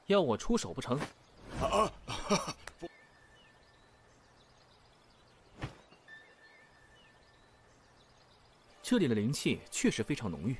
要我出手不成？这里的灵气确实非常浓郁。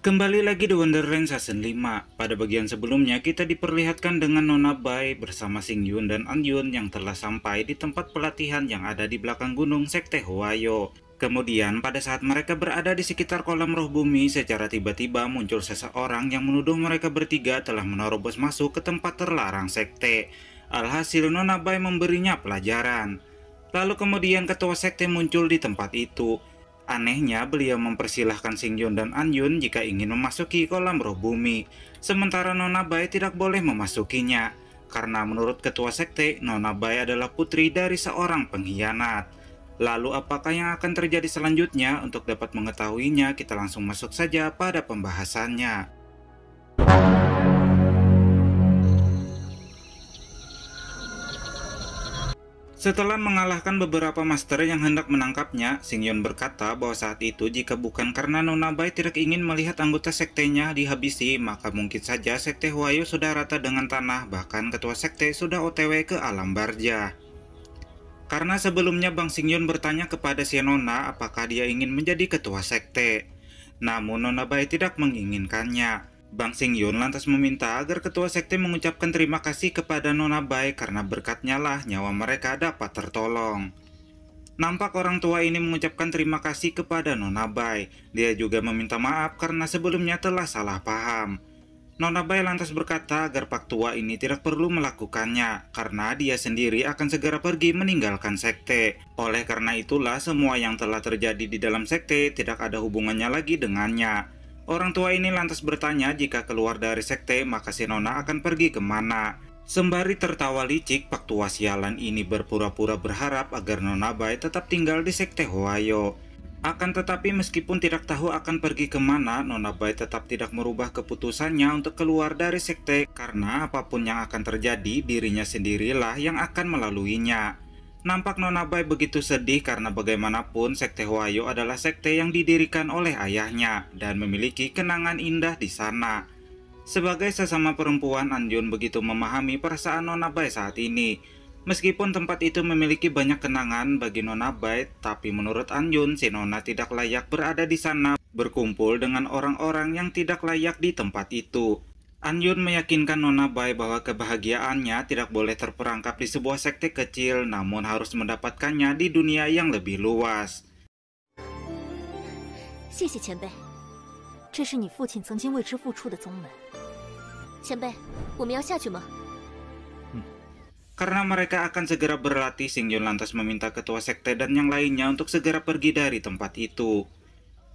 Kembali lagi di Wonderland Season 5. Pada bagian sebelumnya kita diperlihatkan dengan Nona Bai bersama Xingyun dan Anyun yang telah sampai di tempat pelatihan yang ada di belakang gunung Sekte Huayo. Kemudian pada saat mereka berada di sekitar kolam roh bumi, secara tiba-tiba muncul seseorang yang menuduh mereka bertiga telah menerobos masuk ke tempat terlarang sekte. Alhasil Nona Bai memberinya pelajaran. Lalu kemudian ketua sekte muncul di tempat itu. Anehnya, beliau mempersilahkan Xingyun dan Anyun jika ingin memasuki kolam roh bumi, sementara Nona Bai tidak boleh memasukinya, karena menurut ketua sekte, Nona Bai adalah putri dari seorang pengkhianat. Lalu apakah yang akan terjadi selanjutnya? Untuk dapat mengetahuinya, kita langsung masuk saja pada pembahasannya. Setelah mengalahkan beberapa master yang hendak menangkapnya, Xingyun berkata bahwa saat itu jika bukan karena Nona Bai tidak ingin melihat anggota sektenya dihabisi, maka mungkin saja sekte Huayo sudah rata dengan tanah, bahkan ketua sekte sudah OTW ke alam barja. Karena sebelumnya Bang Xingyun bertanya kepada si Nona apakah dia ingin menjadi ketua sekte. Namun Nona Bai tidak menginginkannya. Bang Xingyun lantas meminta agar ketua sekte mengucapkan terima kasih kepada Nona Bai karena berkatnya lah nyawa mereka dapat tertolong. Nampak orang tua ini mengucapkan terima kasih kepada Nona Bai. Dia juga meminta maaf karena sebelumnya telah salah paham. Nona Bai lantas berkata agar pak tua ini tidak perlu melakukannya karena dia sendiri akan segera pergi meninggalkan sekte. Oleh karena itulah semua yang telah terjadi di dalam sekte tidak ada hubungannya lagi dengannya. Orang tua ini lantas bertanya jika keluar dari sekte maka si Nona akan pergi kemana. Sembari tertawa licik, pak tua sialan ini berpura-pura berharap agar Nona Bai tetap tinggal di sekte Huayo. Akan tetapi meskipun tidak tahu akan pergi kemana, Nona Bai tetap tidak merubah keputusannya untuk keluar dari sekte karena apapun yang akan terjadi dirinya sendirilah yang akan melaluinya. Nampak Nona Bai begitu sedih karena bagaimanapun sekte Huayo adalah sekte yang didirikan oleh ayahnya dan memiliki kenangan indah di sana. Sebagai sesama perempuan, Anyun begitu memahami perasaan Nona Bai saat ini. Meskipun tempat itu memiliki banyak kenangan bagi Nona Bai, tapi menurut Anyun, si Nona tidak layak berada di sana berkumpul dengan orang-orang yang tidak layak di tempat itu. Anyun meyakinkan Nona Bai bahwa kebahagiaannya tidak boleh terperangkap di sebuah sekte kecil, namun harus mendapatkannya di dunia yang lebih luas. 谢谢前辈，这是你父亲曾经为之付出的宗门。前辈，我们要下去吗？ Karena mereka akan segera berlatih, Xingyun lantas meminta ketua sekte dan yang lainnya untuk segera pergi dari tempat itu.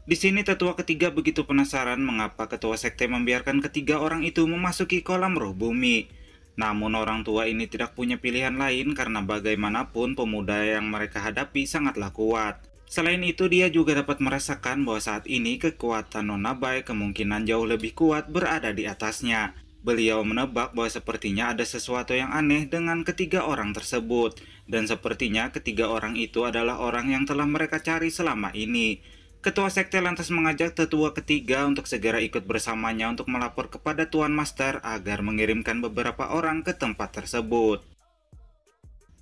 Di sini tetua ketiga begitu penasaran mengapa ketua sekte membiarkan ketiga orang itu memasuki kolam roh bumi. Namun orang tua ini tidak punya pilihan lain karena bagaimanapun pemuda yang mereka hadapi sangatlah kuat. Selain itu dia juga dapat merasakan bahwa saat ini kekuatan Nona Bai kemungkinan jauh lebih kuat berada di atasnya. Beliau menebak bahwa sepertinya ada sesuatu yang aneh dengan ketiga orang tersebut. Dan sepertinya ketiga orang itu adalah orang yang telah mereka cari selama ini. Ketua sekte lantas mengajak tetua ketiga untuk segera ikut bersamanya untuk melapor kepada Tuan Master agar mengirimkan beberapa orang ke tempat tersebut.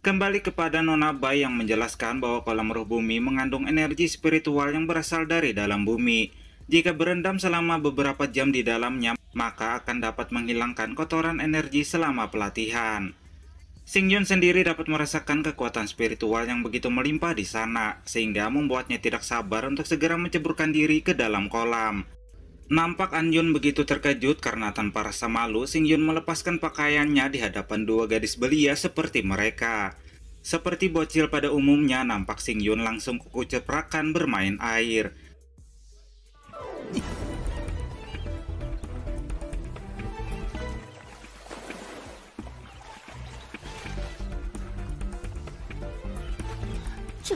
Kembali kepada Nona Bai yang menjelaskan bahwa kolam roh bumi mengandung energi spiritual yang berasal dari dalam bumi. Jika berendam selama beberapa jam di dalamnya, maka akan dapat menghilangkan kotoran energi selama pelatihan. Xingyun sendiri dapat merasakan kekuatan spiritual yang begitu melimpah di sana, sehingga membuatnya tidak sabar untuk segera menceburkan diri ke dalam kolam. Nampak Anyun begitu terkejut karena tanpa rasa malu, Xingyun melepaskan pakaiannya di hadapan dua gadis belia seperti mereka. Seperti bocil pada umumnya, nampak Xingyun langsung kukuceprakan bermain air.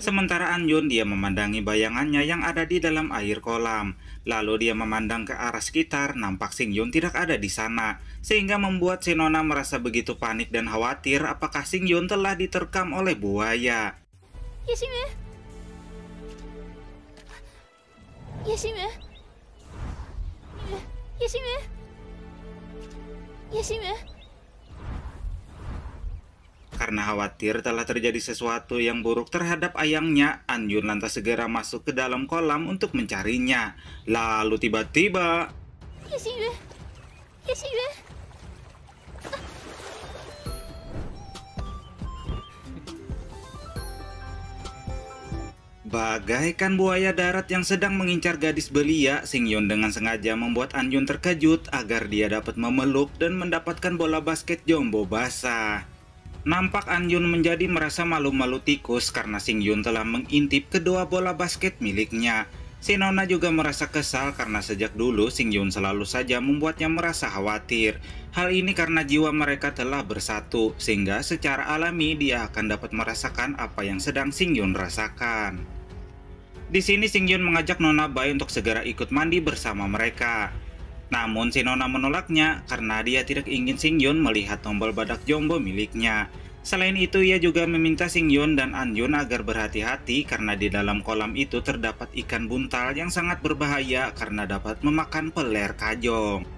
Sementara Anyun dia memandangi bayangannya yang ada di dalam air kolam. Lalu dia memandang ke arah sekitar, nampak Xingyun tidak ada di sana. sehingga membuat si Nona merasa begitu panik dan khawatir apakah Xingyun telah diterkam oleh buaya. 叶星云，叶星云，叶星云，叶星云。 Karena khawatir telah terjadi sesuatu yang buruk terhadap ayangnya, Anyun lantas segera masuk ke dalam kolam untuk mencarinya. Lalu tiba-tiba... 叶星云，叶星云， Bagaikan buaya darat yang sedang mengincar gadis belia, Xingyun dengan sengaja membuat Anyun terkejut agar dia dapat memeluk dan mendapatkan bola basket jombo basah. Nampak Anyun menjadi merasa malu-malu tikus karena Xingyun telah mengintip kedua bola basket miliknya. Si Nona juga merasa kesal karena sejak dulu Xingyun selalu saja membuatnya merasa khawatir. Hal ini karena jiwa mereka telah bersatu, sehingga secara alami dia akan dapat merasakan apa yang sedang Xingyun rasakan. Di sini Xingyun mengajak Nona Bai untuk segera ikut mandi bersama mereka. Namun si Nona menolaknya karena dia tidak ingin Xingyun melihat tombol badak jombo miliknya. Selain itu ia juga meminta Xingyun dan Anyun agar berhati-hati karena di dalam kolam itu terdapat ikan buntal yang sangat berbahaya karena dapat memakan peler kajong.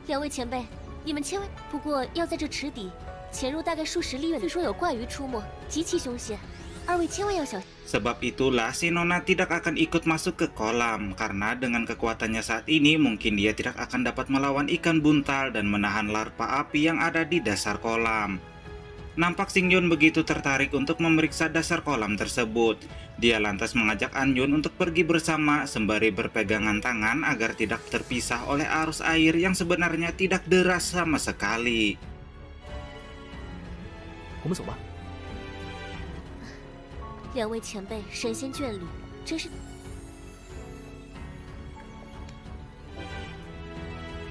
两位前辈，你们千万不过要在这池底潜入大概数十里远，据说有怪鱼出没，极其凶险，二位千万要小心。 Sebab itulah si Nona tidak akan ikut masuk ke kolam, karena dengan kekuatannya saat ini mungkin dia tidak akan dapat melawan ikan buntal dan menahan larva api yang ada di dasar kolam. Nampak Xingyun begitu tertarik untuk memeriksa dasar kolam tersebut. Dia lantas mengajak Anyun untuk pergi bersama sembari berpegangan tangan agar tidak terpisah oleh arus air yang sebenarnya tidak deras sama sekali. 我们走吧。 两位前辈神仙眷侣，真是……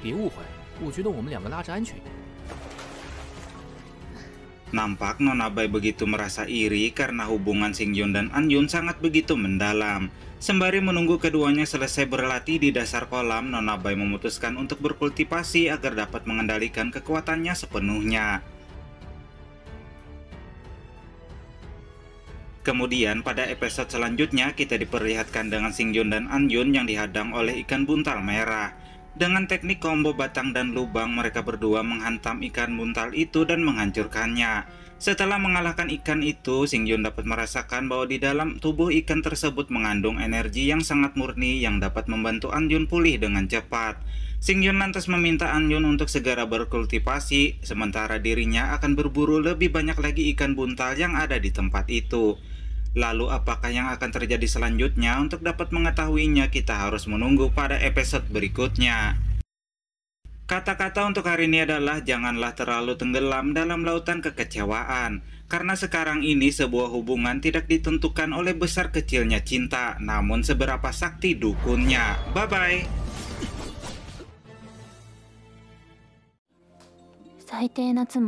别误会，我觉得我们两个拉着安全。 Nampak Nona Bai begitu merasa iri karena hubungan Xingyun dan Anyun sangat begitu mendalam. Sembari menunggu keduanya selesai berlatih di dasar kolam, Nona Bai memutuskan untuk berkultivasi agar dapat mengendalikan kekuatannya sepenuhnya. Kemudian pada episode selanjutnya kita diperlihatkan dengan Xingyun dan Anyun yang dihadang oleh ikan buntal merah. Dengan teknik combo batang dan lubang, mereka berdua menghantam ikan buntal itu dan menghancurkannya. Setelah mengalahkan ikan itu, Xingyun dapat merasakan bahwa di dalam tubuh ikan tersebut mengandung energi yang sangat murni yang dapat membantu Anyun pulih dengan cepat. Xingyun lantas meminta Anyun untuk segera berkultivasi, sementara dirinya akan berburu lebih banyak lagi ikan buntal yang ada di tempat itu. Lalu apakah yang akan terjadi selanjutnya? Untuk dapat mengetahuinya kita harus menunggu pada episode berikutnya. Kata-kata untuk hari ini adalah janganlah terlalu tenggelam dalam lautan kekecewaan. Karena sekarang ini sebuah hubungan tidak ditentukan oleh besar kecilnya cinta, namun seberapa sakti dukunnya. Bye-bye! 最低な妻